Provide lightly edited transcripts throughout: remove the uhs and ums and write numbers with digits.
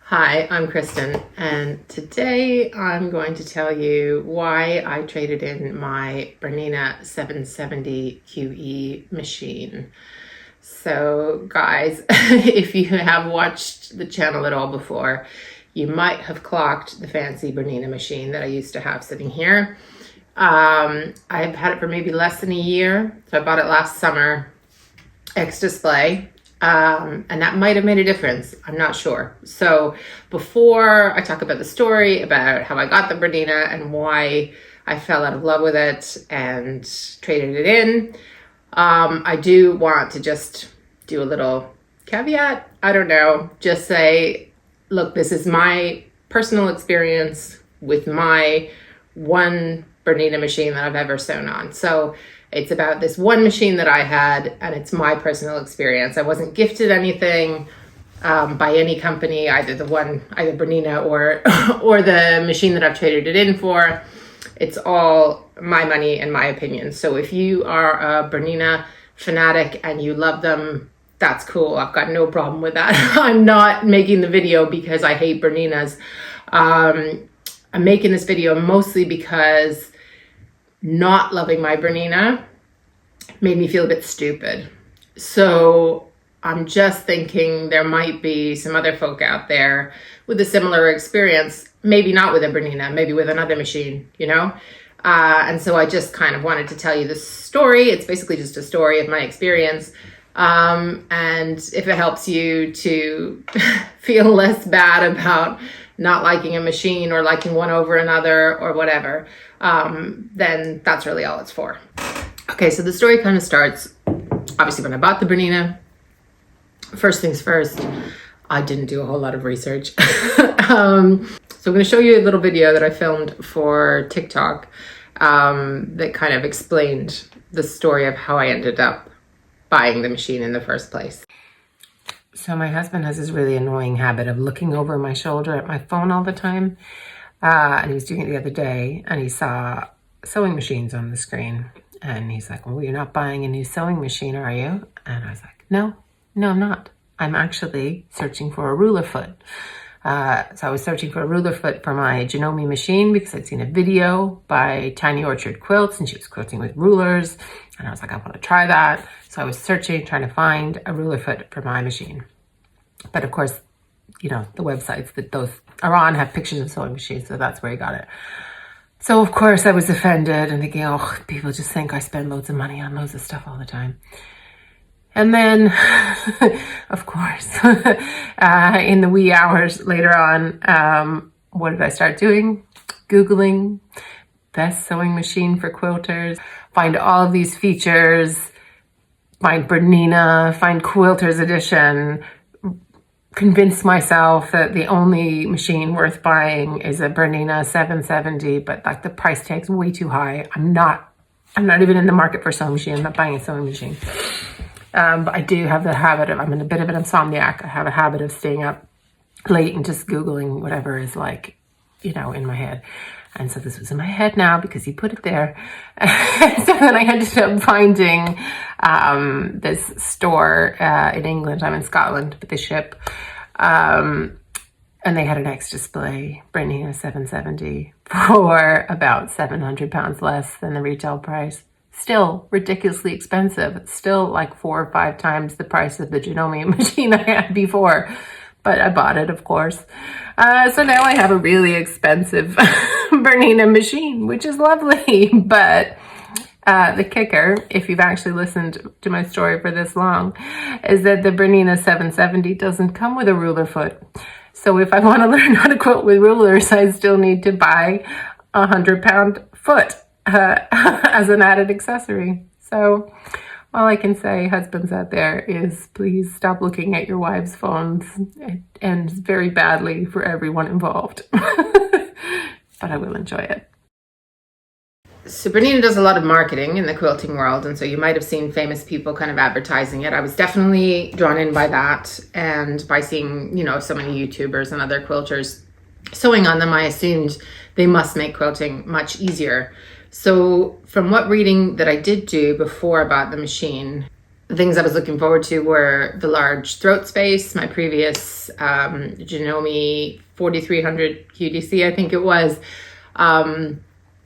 Hi, I'm Kristen, and today I'm going to tell you why I traded in my Bernina 770 QE machine. So guys, if you have watched the channel at all before, you might have clocked the fancy Bernina machine that I used to have sitting here. I've had it for maybe less than a year, so I bought it last summer, ex-display. And that might have made a difference. I'm not sure. So before I talk about the story about how I got the Bernina and why I fell out of love with it and traded it in, I do want to just do a little caveat. I don't know, just say, look, this is my personal experience with my one Bernina machine that I've ever sewn on. So it's about this one machine that I had, and it's my personal experience. I wasn't gifted anything by any company, either Bernina or or the machine that I've traded it in for. It's all my money and my opinion. So if you are a Bernina fanatic and you love them, that's cool. I've got no problem with that. I'm not making the video because I hate Berninas. I'm making this video mostly because not loving my Bernina made me feel a bit stupid. So I'm just thinking there might be some other folk out there with a similar experience, maybe not with a Bernina, maybe with another machine, you know? And so I just kind of wanted to tell you this story. It's basically just a story of my experience. And if it helps you to feel less bad about not liking a machine or liking one over another or whatever, then that's really all it's for. Okay, so the story kind of starts, obviously, when I bought the Bernina. First things first, I didn't do a whole lot of research. So I'm going to show you a little video that I filmed for TikTok that kind of explained the story of how I ended up buying the machine in the first place. So my husband has this really annoying habit of looking over my shoulder at my phone all the time. And he was doing it the other day, and he saw sewing machines on the screen. And he's like, well, you're not buying a new sewing machine, are you? And I was like, no, I'm not. I'm actually searching for a ruler foot. So I was searching for a ruler foot for my Janome machine because I'd seen a video by Tiny Orchard Quilts, and she was quilting with rulers. And I was like, I want to try that. So I was searching, trying to find a ruler foot for my machine. But of course, you know, the websites that those are on have pictures of sewing machines, so that's where he got it. So of course I was offended and thinking, oh, people just think I spend loads of money on loads of stuff all the time. And then, of course, in the wee hours later on, what did I start doing? Googling best sewing machine for quilters, find all of these features, find Bernina, find Quilter's edition, convince myself that the only machine worth buying is a Bernina 770, but like the price tag's way too high. I'm not even in the market for a sewing machine. I'm not buying a sewing machine. But I do have the habit of, I'm in a bit of an insomniac. I have a habit of staying up late and just Googling whatever is like, you know, in my head. And so this was in my head now because he put it there. So then I ended up finding this store in England. I'm in Scotland, but they ship. And they had an ex-display Bernina 770 for about £700 less than the retail price. Still ridiculously expensive. It's still like 4 or 5 times the price of the Janome machine I had before. But I bought it, of course. So now I have a really expensive Bernina machine, which is lovely. But the kicker, if you've actually listened to my story for this long, is that the Bernina 770 doesn't come with a ruler foot. So if I want to learn how to quilt with rulers, I still need to buy a £100 foot as an added accessory. So all I can say, husbands out there, is please stop looking at your wives' phones. It ends very badly for everyone involved. But I will enjoy it. So Bernina does a lot of marketing in the quilting world, and so you might have seen famous people kind of advertising it. I was definitely drawn in by that, and by seeing, you know, so many YouTubers and other quilters sewing on them, I assumed they must make quilting much easier. So from what reading that I did do before I bought the machine, The things I was looking forward to were the large throat space. My previous Janome 4300 QDC, I think it was. I'll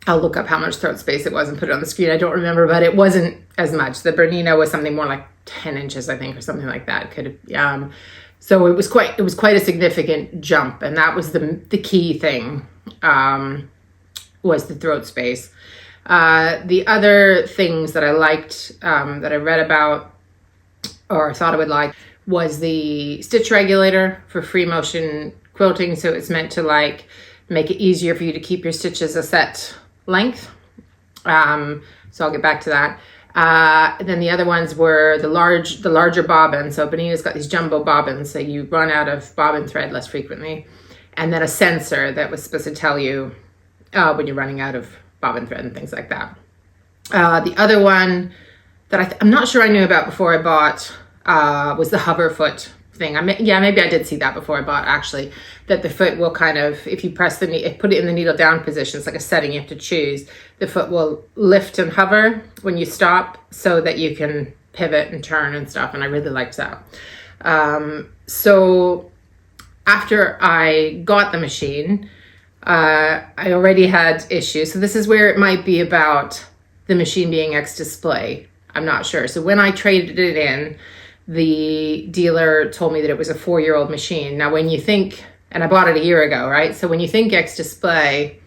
look up how much throat space it was and put it on the screen. I don't remember, but it wasn't as much. The Bernina was something more like 10 inches, I think, or something like that. Could have, so it was quite a significant jump, and that was the key thing, was the throat space. The other things that I liked, that I read about or thought I would like, was the stitch regulator for free motion quilting. So it's meant to like make it easier for you to keep your stitches a set length. So I'll get back to that. Then the other ones were the larger bobbin. So Bernina's got these jumbo bobbins, so you run out of bobbin thread less frequently. And then a sensor that was supposed to tell you when you're running out of bobbin thread and things like that. The other one that I'm not sure I knew about before I bought was the hover foot thing. Maybe I did see that before I bought, actually, that the foot will kind of, if you press put it in the needle down position, it's like a setting you have to choose, the foot will lift and hover when you stop so that you can pivot and turn and stuff, and I really liked that. So after I got the machine, I already had issues. So this is where it might be about the machine being X display. I'm not sure. So when I traded it in, the dealer told me that it was a 4-year-old machine. Now, when you think, and I bought it a year ago, right? So when you think X display,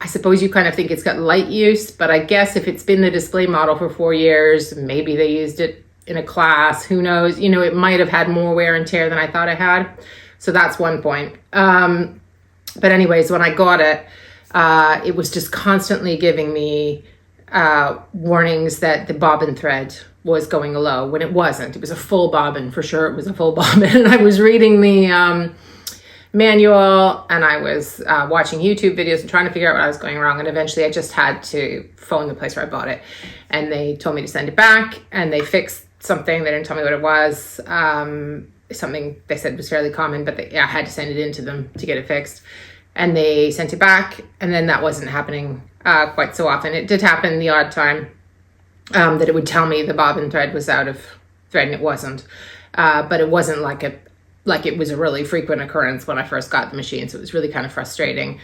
I suppose you kind of think it's got light use, but I guess if it's been the display model for 4 years, maybe they used it in a class, who knows? You know, it might have had more wear and tear than I thought it had. So that's one point. But anyways, when I got it, it was just constantly giving me warnings that the bobbin thread was going low when it wasn't. It was a full bobbin, for sure. It was a full bobbin. And I was reading the manual, and I was watching YouTube videos and trying to figure out what I was going wrong. And eventually I just had to phone the place where I bought it, and they told me to send it back, and they fixed something. They didn't tell me what it was. Something they said was fairly common, but I had to send it in to them to get it fixed. And they sent it back, and then that wasn't happening quite so often. It did happen the odd time that it would tell me the bobbin thread was out of thread, and it wasn't. But it wasn't like it was a really frequent occurrence when I first got the machine, so it was really kind of frustrating.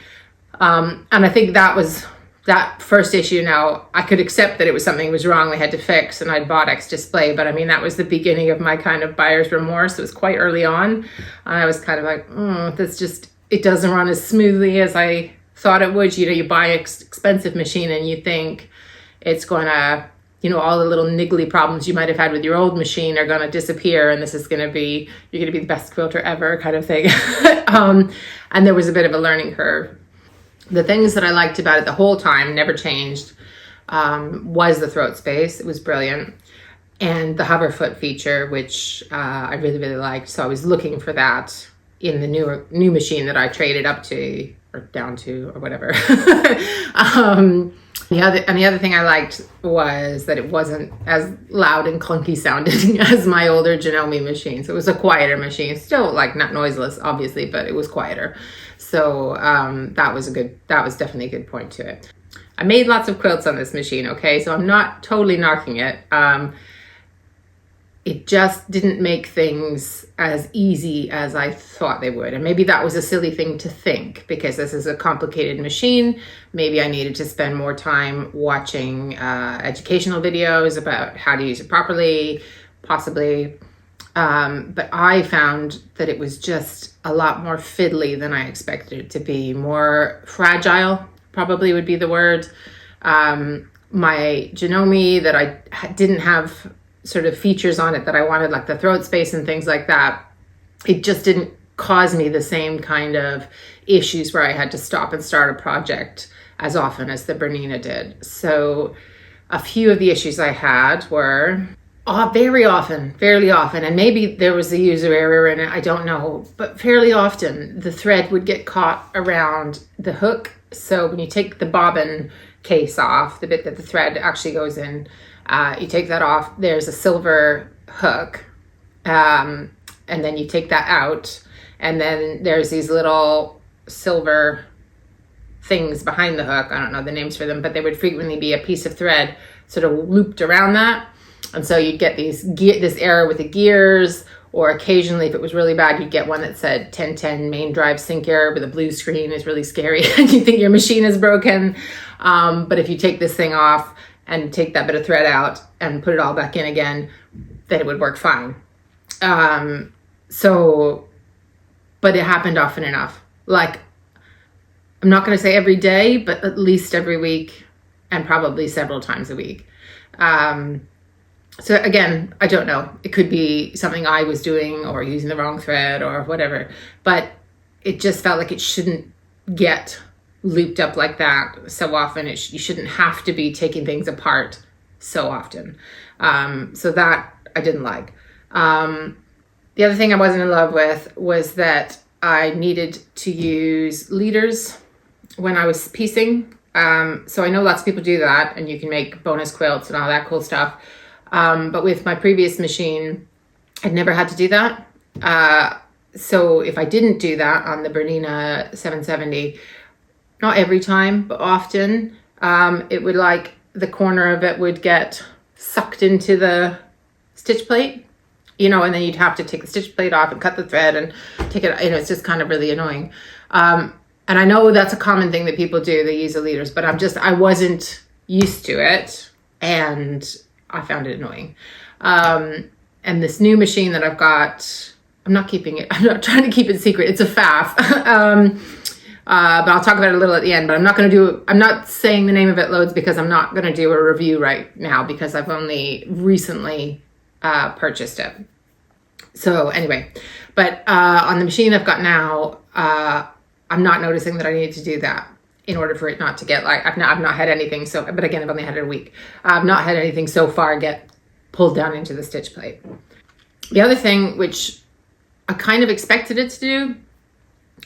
And I think that was that first issue. Now, I could accept that it was something was wrong, they had to fix, and I'd bought X display, but I mean, that was the beginning of my kind of buyer's remorse. It was quite early on, and I was kind of like, that's just, it doesn't run as smoothly as I thought it would. You know, you buy an expensive machine and you think it's going to, you know, all the little niggly problems you might have had with your old machine are going to disappear, and this is going to be, you're going to be the best quilter ever kind of thing. And there was a bit of a learning curve. The things that I liked about it the whole time, never changed, was the throat space. It was brilliant. And the hover foot feature, which I really, really liked. So I was looking for that in the new machine that I traded up to, or down to, or whatever. The other thing I liked was that it wasn't as loud and clunky sounding as my older Janome machine. So it was a quieter machine, still like not noiseless, obviously, but it was quieter. So that was definitely a good point to it. I made lots of quilts on this machine, okay? So I'm not totally knocking it. It just didn't make things as easy as I thought they would. And maybe that was a silly thing to think, because this is a complicated machine. Maybe I needed to spend more time watching educational videos about how to use it properly, possibly. But I found that it was just a lot more fiddly than I expected it to be. More fragile, probably would be the word. My Janome that I didn't have sort of features on it that I wanted, like the throat space and things like that, it just didn't cause me the same kind of issues where I had to stop and start a project as often as the Bernina did. So a few of the issues I had were fairly often, and maybe there was a user error in it, I don't know, but fairly often the thread would get caught around the hook. So when you take the bobbin case off, the bit that the thread actually goes in, you take that off, there's a silver hook, and then you take that out, and then there's these little silver things behind the hook. I don't know the names for them, but they would frequently be a piece of thread sort of looped around that. And so you'd get this error with the gears, or occasionally if it was really bad, you'd get one that said 1010 Maindrive sync error with a blue screen. Is really scary. And you think your machine is broken. But if you take this thing off and take that bit of thread out and put it all back in again, then it would work fine. But it happened often enough. Like, I'm not going to say every day, but at least every week, and probably several times a week. So again, I don't know. It could be something I was doing or using the wrong thread or whatever, but it just felt like it shouldn't get looped up like that so often. You shouldn't have to be taking things apart so often. So that I didn't like. The other thing I wasn't in love with was that I needed to use leaders when I was piecing. So I know lots of people do that, and you can make bonus quilts and all that cool stuff. But with my previous machine, I'd never had to do that. So if I didn't do that on the Bernina 770, not every time, but often, it would, like, the corner of it would get sucked into the stitch plate, and then you'd have to take the stitch plate off and cut the thread and take it, it's just kind of really annoying. And I know that's a common thing that people do, they use the leaders, but I wasn't used to it, and I found it annoying. And this new machine that I've got, I'm not trying to keep it secret. It's a faff. But I'll talk about it a little at the end, but I'm not saying the name of it loads because I'm not going to do a review right now because I've only recently purchased it. So anyway, but on the machine I've got now, I'm not noticing that I need to do that in order for it not to get, like, I've not had anything. So, but again, I've only had it a week. I've not had anything so far get pulled down into the stitch plate. The other thing, which I kind of expected it to do,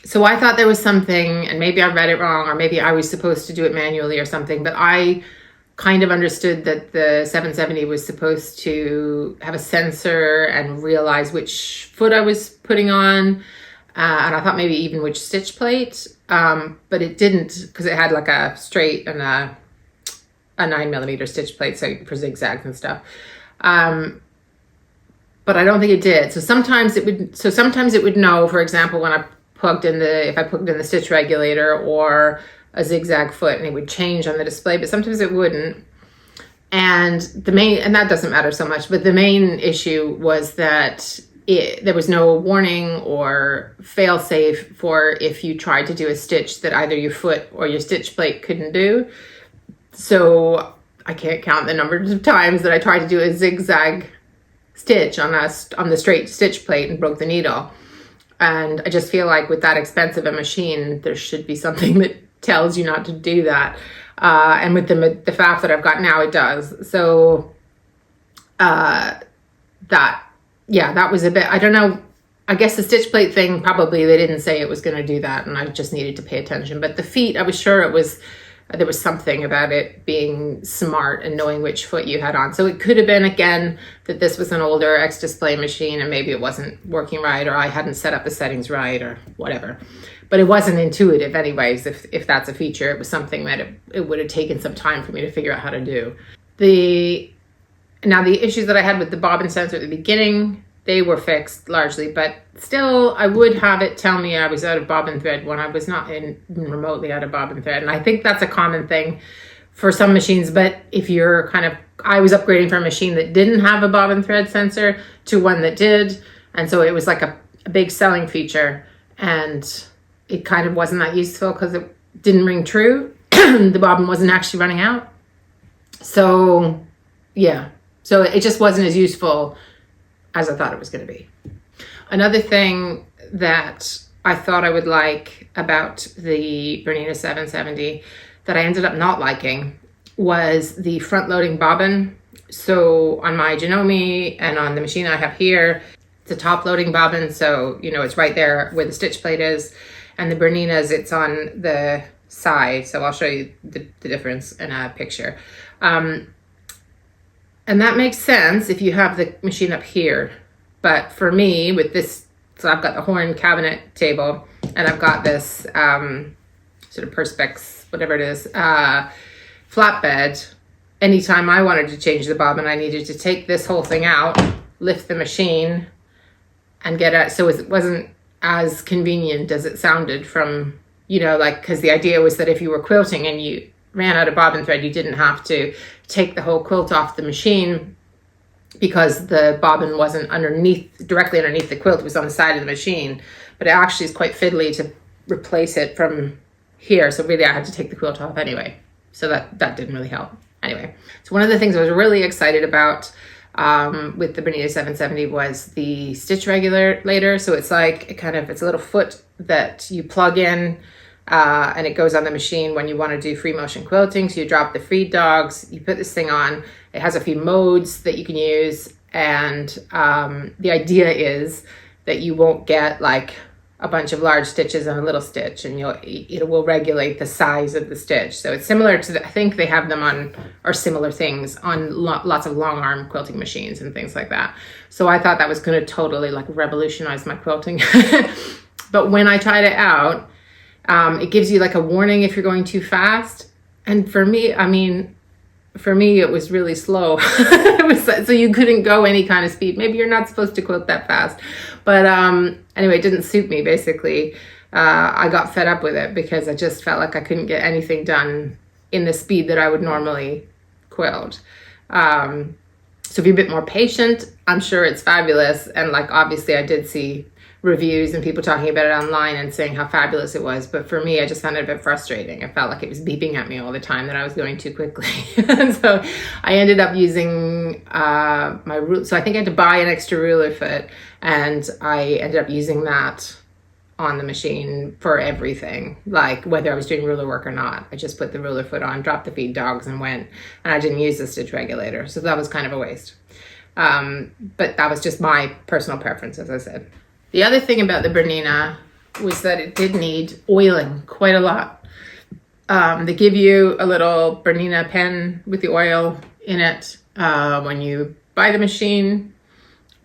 so I thought there was something, and maybe I read it wrong, or maybe I was supposed to do it manually or something, but I kind of understood that the 770 was supposed to have a sensor and realize which foot I was putting on. And I thought maybe even which stitch plate, but it didn't, because it had like a straight and a 9mm stitch plate, so for zigzags and stuff. But I don't think it did. So sometimes it would know, for example, when if I plugged in the stitch regulator or a zigzag foot, and it would change on the display, but sometimes it wouldn't. And that doesn't matter so much, but the main issue was that there was no warning or fail safe for if you tried to do a stitch that either your foot or your stitch plate couldn't do. So I can't count the numbers of times that I tried to do a zigzag stitch on the straight stitch plate and broke the needle. And I just feel like with that expensive a machine, there should be something that tells you not to do that. And with the faff that I've got now, it does. So that was a bit, I don't know, I guess the stitch plate thing, probably they didn't say it was going to do that, and I just needed to pay attention. But the feet, I was sure there was something about it being smart and knowing which foot you had on. So it could have been, again, that this was an older X-Display machine and maybe it wasn't working right, or I hadn't set up the settings right, or whatever. But it wasn't intuitive anyways, if that's a feature. It was something that it would have taken some time for me to figure out how to do. Now, the issues that I had with the bobbin sensor at the beginning, they were fixed largely, but still I would have it tell me I was out of bobbin thread when I was not even remotely out of bobbin thread. And I think that's a common thing for some machines, but if you're I was upgrading from a machine that didn't have a bobbin thread sensor to one that did. And so it was like a big selling feature, and it kind of wasn't that useful because it didn't ring true. The bobbin wasn't actually running out. So yeah. So it just wasn't as useful as I thought it was going to be. Another thing that I thought I would like about the Bernina 770 that I ended up not liking was the front-loading bobbin. So on my Janome and on the machine I have here, it's a top-loading bobbin, so it's right there where the stitch plate is. And the Bernina's, it's on the side, so I'll show you the difference in a picture. And that makes sense if you have the machine up here. But for me, with this, so I've got the horn cabinet table, and I've got this sort of Perspex, whatever it is, flatbed. anytime I wanted to change the bobbin, I needed to take this whole thing out, lift the machine, and get it. So it wasn't as convenient as it sounded from, you know, like, because the idea was that if you were quilting and you ran out of bobbin thread, you didn't have to take the whole quilt off the machine, because the bobbin wasn't directly underneath the quilt. It was on the side of the machine, but it actually is quite fiddly to replace it from here. So really I had to take the quilt off anyway. So that didn't really help. Anyway, so one of the things I was really excited about with the Bernina 770 was the stitch regulator. So it's like, it's a little foot that you plug in, and it goes on the machine when you want to do free motion quilting. So you drop the feed dogs, you put this thing on. It has a few modes that you can use, and the idea is that you won't get like a bunch of large stitches and a little stitch, and it will regulate the size of the stitch. So it's similar to I think they have them on, or similar things on lots of long arm quilting machines and things like that. So I thought that was going to totally like revolutionize my quilting. But when I tried it out, it gives you like a warning if you're going too fast. And for me, it was really slow. So you couldn't go any kind of speed. Maybe you're not supposed to quilt that fast. But anyway, it didn't suit me, basically. I got fed up with it because I just felt like I couldn't get anything done in the speed that I would normally quilt. So if you're a bit more patient, I'm sure it's fabulous. And like, obviously I did see reviews and people talking about it online and saying how fabulous it was. But for me, I just found it a bit frustrating. I felt like it was beeping at me all the time, that I was going too quickly. So I ended up using my ruler. So I think I had to buy an extra ruler foot, and I ended up using that on the machine for everything, like whether I was doing ruler work or not. I just put the ruler foot on, dropped the feed dogs, and went, and I didn't use the stitch regulator. So that was kind of a waste. But that was just my personal preference, as I said. The other thing about the Bernina was that it did need oiling quite a lot. They give you a little Bernina pen with the oil in it when you buy the machine,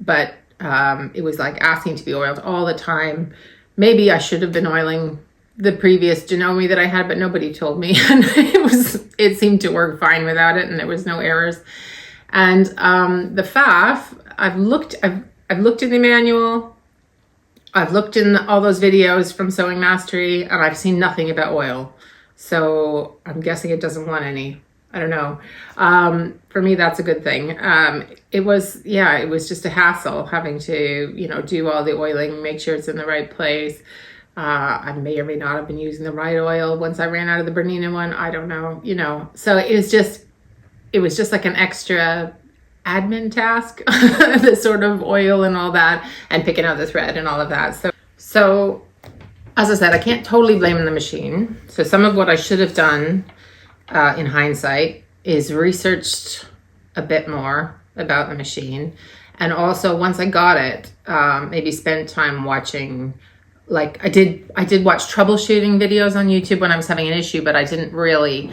but it was like asking to be oiled all the time. Maybe I should have been oiling the previous Janome that I had, but nobody told me. And it seemed to work fine without it, and there was no errors. And the faff, I've looked in the manual, I've looked in all those videos from Sewing Mastery, and I've seen nothing about oil. So I'm guessing it doesn't want any. I don't know. For me, that's a good thing. It was just a hassle having to, do all the oiling, make sure it's in the right place. I may or may not have been using the right oil once I ran out of the Bernina one. I don't know, So it was just like an extra admin task, the sort of oil and all that, and picking out the thread and all of that. So as I said, I can't totally blame the machine. So some of what I should have done in hindsight is researched a bit more about the machine. And also once I got it, maybe spent time watching, like I did watch troubleshooting videos on YouTube when I was having an issue, but I didn't really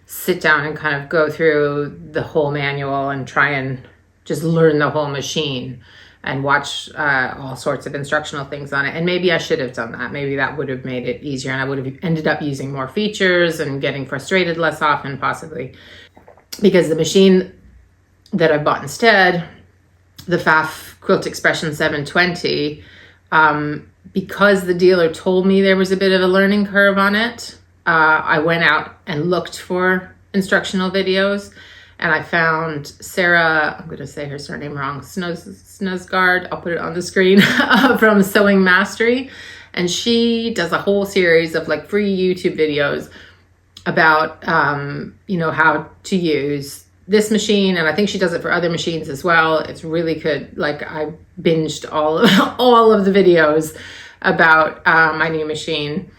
sit down and kind of go through the whole manual and try and just learn the whole machine and watch all sorts of instructional things on it. And maybe I should have done that. Maybe that would have made it easier, and I would have ended up using more features and getting frustrated less often, possibly. Because the machine that I bought instead, the Pfaff Quilt Expression 720, because the dealer told me there was a bit of a learning curve on it, I went out and looked for instructional videos, and I found Sarah, I'm going to say her surname wrong, Snuzgard, I'll put it on the screen, from Sewing Mastery. And she does a whole series of like free YouTube videos about, how to use this machine. And I think she does it for other machines as well. It's really good. Like I binged all of the videos about my new machine.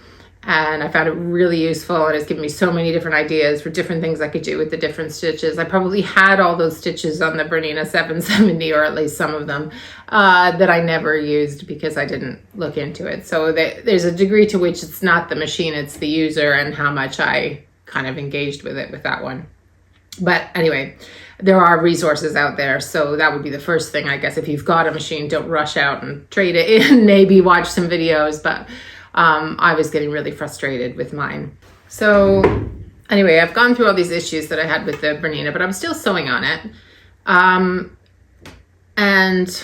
And I found it really useful, and it's given me so many different ideas for different things I could do with the different stitches. I probably had all those stitches on the Bernina 770, or at least some of them, that I never used because I didn't look into it. So there's a degree to which it's not the machine, it's the user and how much I kind of engaged with it with that one. But anyway, there are resources out there. So that would be the first thing, I guess. If you've got a machine, don't rush out and trade it in, maybe watch some videos. But I was getting really frustrated with mine. So Anyway, I've gone through all these issues that I had with the Bernina, but I'm still sewing on it. And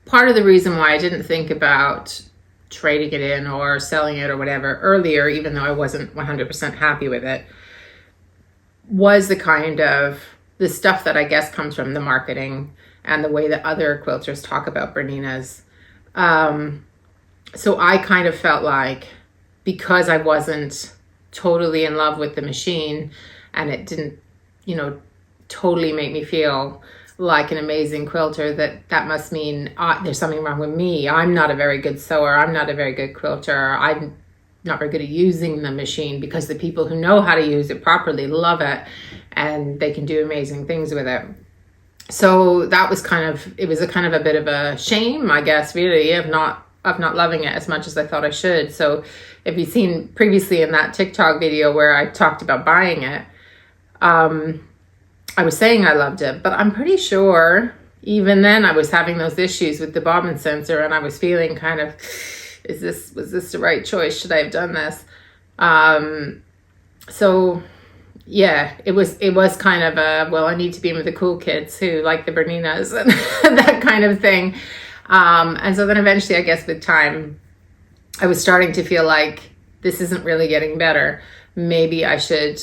part of the reason why I didn't think about trading it in or selling it or whatever earlier, even though I wasn't 100% happy with it, was the stuff that I guess comes from the marketing and the way that other quilters talk about Berninas. So I kind of felt like, because I wasn't totally in love with the machine and it didn't, totally make me feel like an amazing quilter, that must mean there's something wrong with me. I'm not a very good sewer. I'm not a very good quilter. I'm not very good at using the machine, because the people who know how to use it properly love it and they can do amazing things with it. So that was it was a kind of a bit of a shame, I guess, really, of not loving it as much as I thought I should. So if you've seen previously in that TikTok video where I talked about buying it, I was saying I loved it, but I'm pretty sure even then I was having those issues with the Bobbin Sensor, and I was feeling kind of, was this the right choice? Should I have done this? So yeah, it was kind of I need to be with the cool kids who like the Berninas and that kind of thing. And so then eventually, I guess with time, I was starting to feel like this isn't really getting better. Maybe I should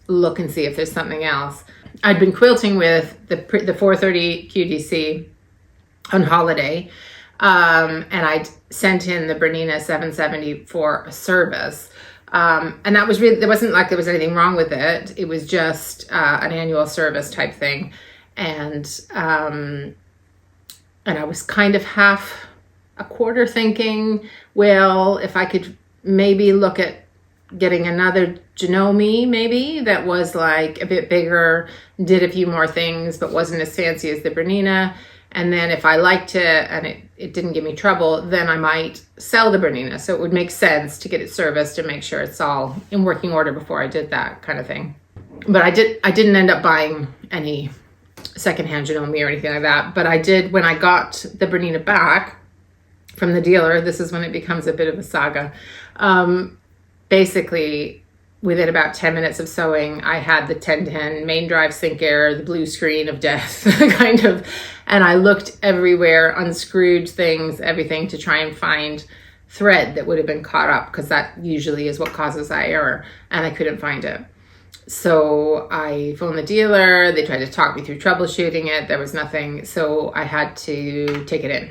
look and see if there's something else. I'd been quilting with the 430 QDC on holiday, and I'd sent in the Bernina 770 for a service. And that was really, there wasn't like there was anything wrong with it. It was just an annual service type thing. And I was kind of half a quarter thinking, well, if I could maybe look at getting another Janome, maybe, that was like a bit bigger, did a few more things, but wasn't as fancy as the Bernina. And then if I liked it and it didn't give me trouble, then I might sell the Bernina. So it would make sense to get it serviced and make sure it's all in working order before I did that kind of thing. But I didn't end up buying any secondhand Janome or anything like that. But I did, when I got the Bernina back from the dealer, this is when it becomes a bit of a saga. Basically, within about 10 minutes of sewing, I had the 1010 Maindrive Sync Air, the blue screen of death, kind of. And I looked everywhere, unscrewed things, everything, to try and find thread that would have been caught up, because that usually is what causes that error. And I couldn't find it. So I phoned the dealer. They tried to talk me through troubleshooting it. There was nothing. So I had to take it in.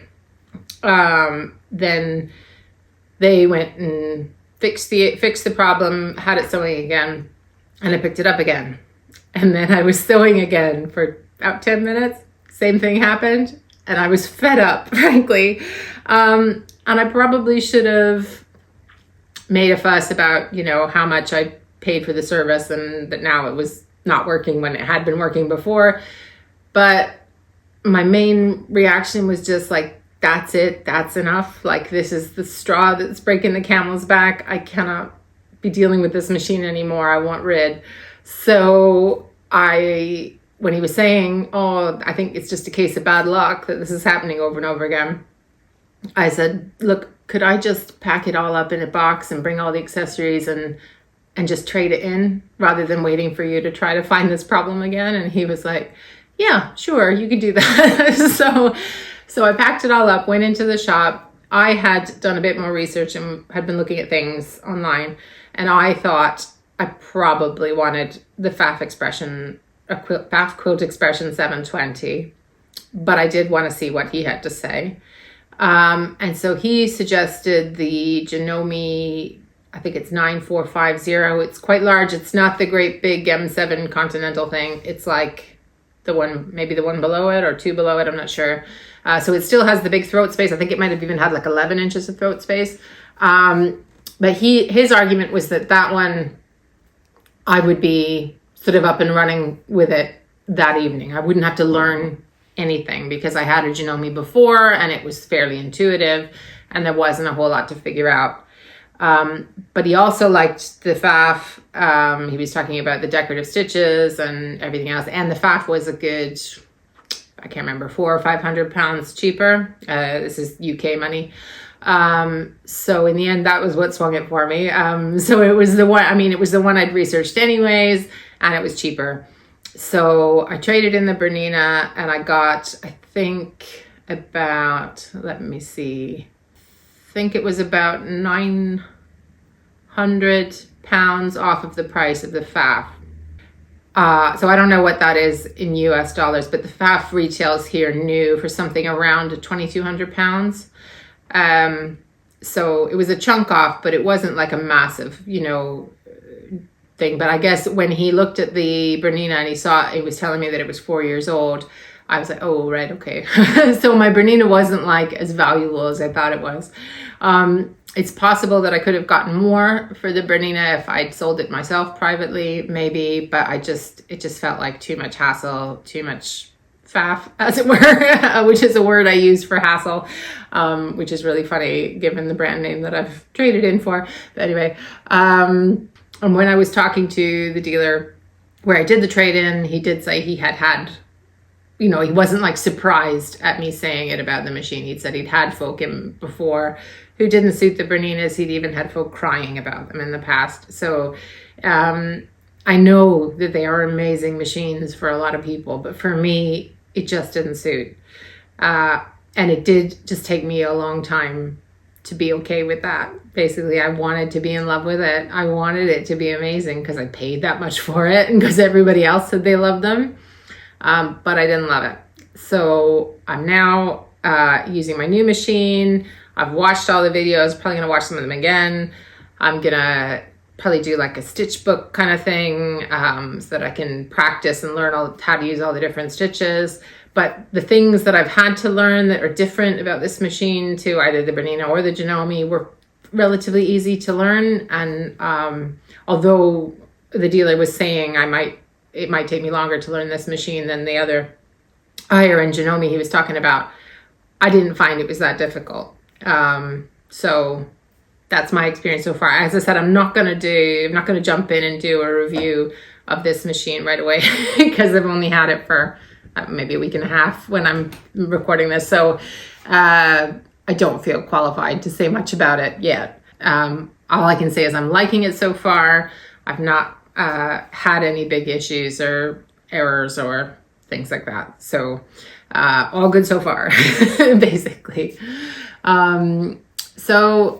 Then they went and fixed the problem, had it sewing again, and I picked it up again. And then I was sewing again for about 10 minutes. Same thing happened, and I was fed up, frankly. And I probably should have made a fuss about, how much I paid for the service and that now it was not working when it had been working before. But my main reaction was just like, that's it, that's enough. Like, this is the straw that's breaking the camel's back. I cannot be dealing with this machine anymore. I want rid. So when he was saying, oh, I think it's just a case of bad luck that this is happening over and over again, I said, look, could I just pack it all up in a box and bring all the accessories and just trade it in rather than waiting for you to try to find this problem again? And he was like, yeah, sure, you could do that. So I packed it all up, went into the shop. I had done a bit more research and had been looking at things online, and I thought I probably wanted the Pfaff Quilt Expression 720, but I did want to see what he had to say. And so he suggested the Janome, I think it's 9450. It's quite large. It's not the great big M7 Continental thing. It's like maybe the one below it or two below it, I'm not sure. So it still has the big throat space. I think it might have even had like 11 inches of throat space. But his argument was that one, I would be sort of up and running with it that evening. I wouldn't have to learn anything because I had a Janome before and it was fairly intuitive and there wasn't a whole lot to figure out. But he also liked the Pfaff. He was talking about the decorative stitches and everything else. And the Pfaff was a good, I can't remember, £400 or £500 cheaper. This is UK money. So in the end, that was what swung it for me. So it was the one, I mean, it was the one I'd researched anyways, and it was cheaper. So I traded in the Bernina, and I got, I think about, let me see, I think it was about 900 pounds off of the price of the FAF. So I don't know what that is in US dollars, but the FAF retails here new for something around 2,200 pounds. So it was a chunk off, but it wasn't like a massive, you know, thing. But I guess when he looked at the Bernina and he was telling me that it was 4 years old, I was like, oh, right, okay. So my Bernina wasn't like as valuable as I thought it was. It's possible that I could have gotten more for the Bernina if I'd sold it myself privately, maybe, but it just felt like too much hassle, too much faff, as it were, which is a word I use for hassle, which is really funny given the brand name that I've traded in for. But anyway, and when I was talking to the dealer where I did the trade-in, he did say he had, you know, he wasn't like surprised at me saying it about the machine. He'd said he'd had folk in before who didn't suit the Berninas. He'd even had folk crying about them in the past. So I know that they are amazing machines for a lot of people, but for me, it just didn't suit. And it did just take me a long time to be okay with that. Basically, I wanted to be in love with it. I wanted it to be amazing because I paid that much for it and because everybody else said they loved them. But I didn't love it. So I'm now using my new machine. I've watched all the videos, probably gonna watch some of them again. I'm gonna probably do like a stitch book kind of thing so that I can practice and learn how to use all the different stitches. But the things that I've had to learn that are different about this machine to either the Bernina or the Janome were relatively easy to learn. And although the dealer was saying it might take me longer to learn this machine than the other Hire and Janome he was talking about, I didn't find it was that difficult. So that's my experience so far. As I said, I'm not going to jump in and do a review of this machine right away because I've only had it for maybe a week and a half when I'm recording this. So I don't feel qualified to say much about it yet. All I can say is I'm liking it so far. I've not had any big issues or errors or things like that. So all good so far, basically. So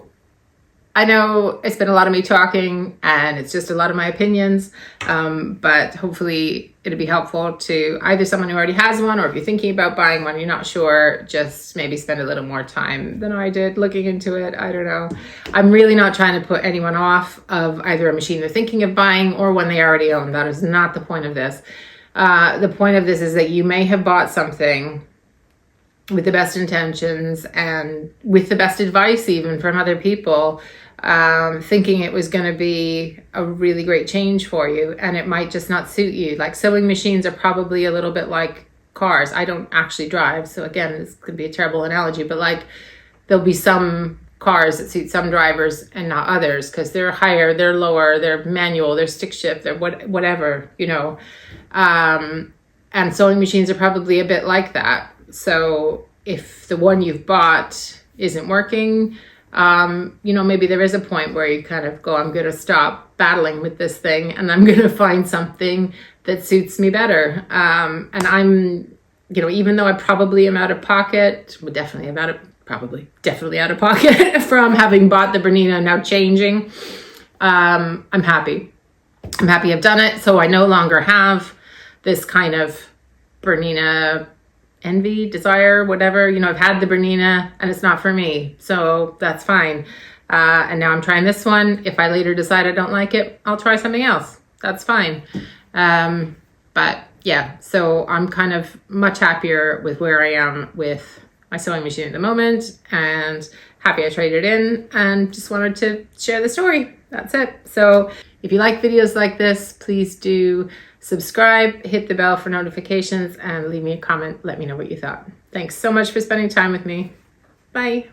I know it's been a lot of me talking and it's just a lot of my opinions, but hopefully it'll be helpful to either someone who already has one, or if you're thinking about buying one, you're not sure, just maybe spend a little more time than I did looking into it. I don't know. I'm really not trying to put anyone off of either a machine they're thinking of buying or one they already own. That is not the point of this. The point of this is that you may have bought something with the best intentions and with the best advice even from other people, thinking it was going to be a really great change for you, and it might just not suit you. Like sewing machines are probably a little bit like cars. I don't actually drive, so again, this could be a terrible analogy, but like there'll be some cars that suit some drivers and not others because they're higher, they're lower, they're manual, they're stick shift, they're whatever, you know. And sewing machines are probably a bit like that. So if the one you've bought isn't working, you know, maybe there is a point where you kind of go, I'm going to stop battling with this thing and I'm going to find something that suits me better. And I'm, you know, even though I probably am out of pocket, well, definitely out of pocket from having bought the Bernina and now changing, I'm happy. I'm happy I've done it. So I no longer have this kind of Bernina envy, desire, whatever. You know, I've had the Bernina and it's not for me, so that's fine. And now I'm trying this one. If I later decide I don't like it, I'll try something else. That's fine. But yeah, so I'm kind of much happier with where I am with my sewing machine at the moment, and happy I traded in, and just wanted to share the story. That's it. So if you like videos like this, please do subscribe, hit the bell for notifications, and leave me a comment. Let me know what you thought. Thanks so much for spending time with me. Bye.